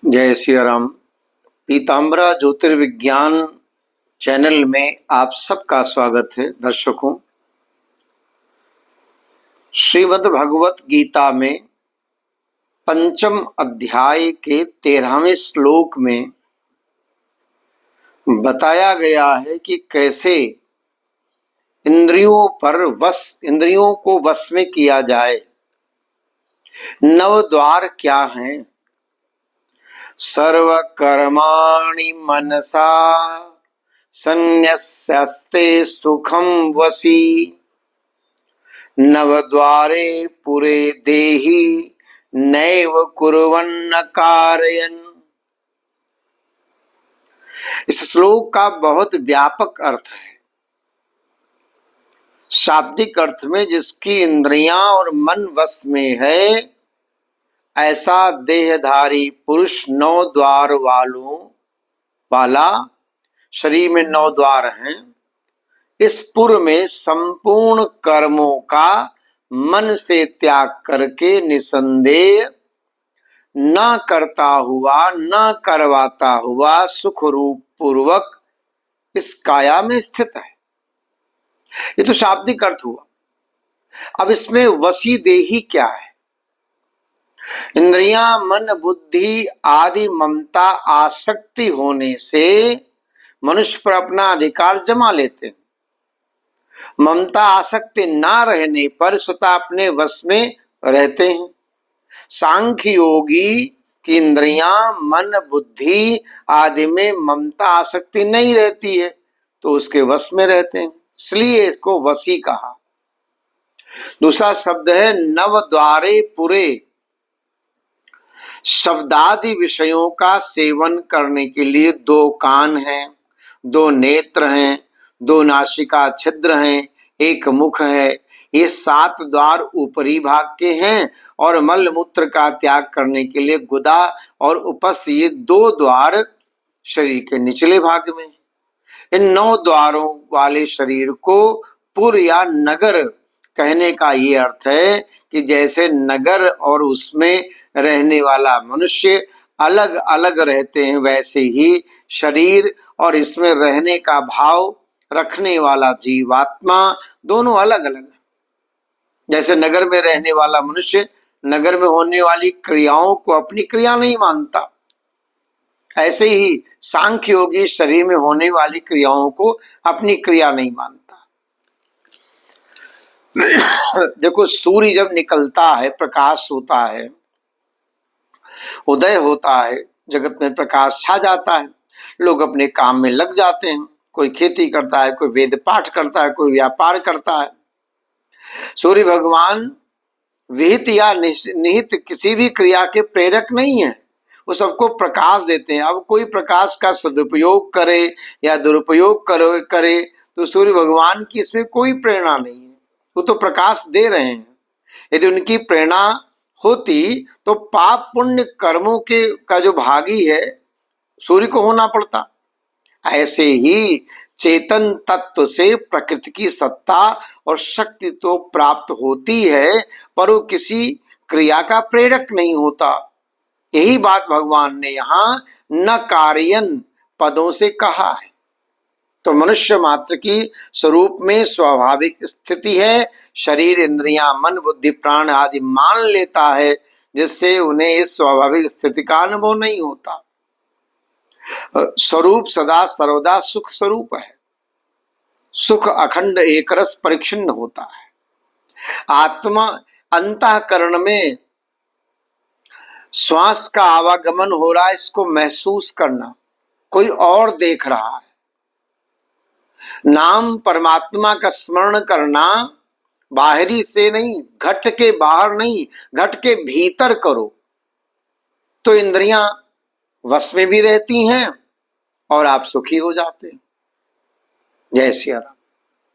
जय श्री राम। पीताम्बरा ज्योतिर्विज्ञान चैनल में आप सबका स्वागत है। दर्शकों, श्रीमद् भगवत गीता में पंचम अध्याय के 13वें श्लोक में बताया गया है कि कैसे इंद्रियों को वश में किया जाए। नव द्वार क्या हैं? सर्व कर्माणि मनसा संन्यस्यस्ते सुखम वसी नवद्वारे पुरे देहि नैव कुर्वन्न कारयन्। इस श्लोक का बहुत व्यापक अर्थ है। शाब्दिक अर्थ में जिसकी इंद्रियां और मन वश में है, ऐसा देहधारी पुरुष 9 द्वार वाला, शरीर में 9 द्वार हैं। इस पुर में संपूर्ण कर्मों का मन से त्याग करके निसंदेह न करता हुआ, न करवाता हुआ सुख रूप पूर्वक इस काया में स्थित है। ये तो शाब्दिक अर्थ हुआ। अब इसमें वशी देही क्या है? इंद्रियां, मन, बुद्धि आदि ममता आसक्ति होने से मनुष्य पर अपना अधिकार जमा लेते हैं। ममता आसक्ति ना रहने पर स्वतः अपने वश में रहते हैं। सांख्य योगी की इंद्रियां, मन, बुद्धि आदि में ममता आसक्ति नहीं रहती है तो उसके वश में रहते हैं, इसलिए इसको वशी कहा। दूसरा शब्द है नव द्वारे पुरे। शब्दादि विषयों का सेवन करने के लिए 2 कान हैं, 2 नेत्र हैं, 2 नासिका छिद्र हैं, 1 मुख है। ये 7 द्वार ऊपरी भाग के हैं और मल मूत्र का त्याग करने के लिए गुदा और उपस्थ, ये 2 द्वार शरीर के निचले भाग में। इन 9 द्वारों वाले शरीर को पुर या नगर कहने का ये अर्थ है कि जैसे नगर और उसमें रहने वाला मनुष्य अलग अलग रहते हैं, वैसे ही शरीर और इसमें रहने का भाव रखने वाला जीवात्मा दोनों अलग अलग है। जैसे नगर में रहने वाला मनुष्य नगर में होने वाली क्रियाओं को अपनी क्रिया नहीं मानता, ऐसे ही सांख्य योगी शरीर में होने वाली क्रियाओं को अपनी क्रिया नहीं मानता। देखो, सूर्य जब निकलता है, प्रकाश होता है, उदय होता है, जगत में प्रकाश छा जाता है, लोग अपने काम में लग जाते हैं। कोई खेती करता है, कोई वेद पाठ करता है, कोई व्यापार करता है। सूर्य भगवान विहित या निहित किसी भी क्रिया के प्रेरक नहीं है, वो सबको प्रकाश देते हैं। अब कोई प्रकाश का सदुपयोग करे या दुरुपयोग करे तो सूर्य भगवान की इसमें कोई प्रेरणा नहीं है, वो तो प्रकाश दे रहे हैं। यदि उनकी प्रेरणा होती तो पाप पुण्य कर्मों का जो भागी है सूर्य को होना पड़ता। ऐसे ही चेतन तत्व से प्रकृति की सत्ता और शक्ति तो प्राप्त होती है, पर वो किसी क्रिया का प्रेरक नहीं होता। यही बात भगवान ने यहाँ न कार्यन पदों से कहा है। तो मनुष्य मात्र की स्वरूप में स्वाभाविक स्थिति है, शरीर, इंद्रियां, मन, बुद्धि, प्राण आदि मान लेता है, जिससे उन्हें इस स्वाभाविक स्थिति का अनुभव नहीं होता। स्वरूप सदा सर्वदा सुख स्वरूप है। सुख अखंड एक रस परिच्छिन्न होता है। आत्मा अंतःकरण में श्वास का आवागमन हो रहा है, इसको महसूस करना, कोई और देख रहा है। नाम परमात्मा का स्मरण करना बाहरी से नहीं, घट के बाहर नहीं, घट के भीतर करो तो इंद्रियां वश में भी रहती हैं और आप सुखी हो जाते हैं। जय श्री राम।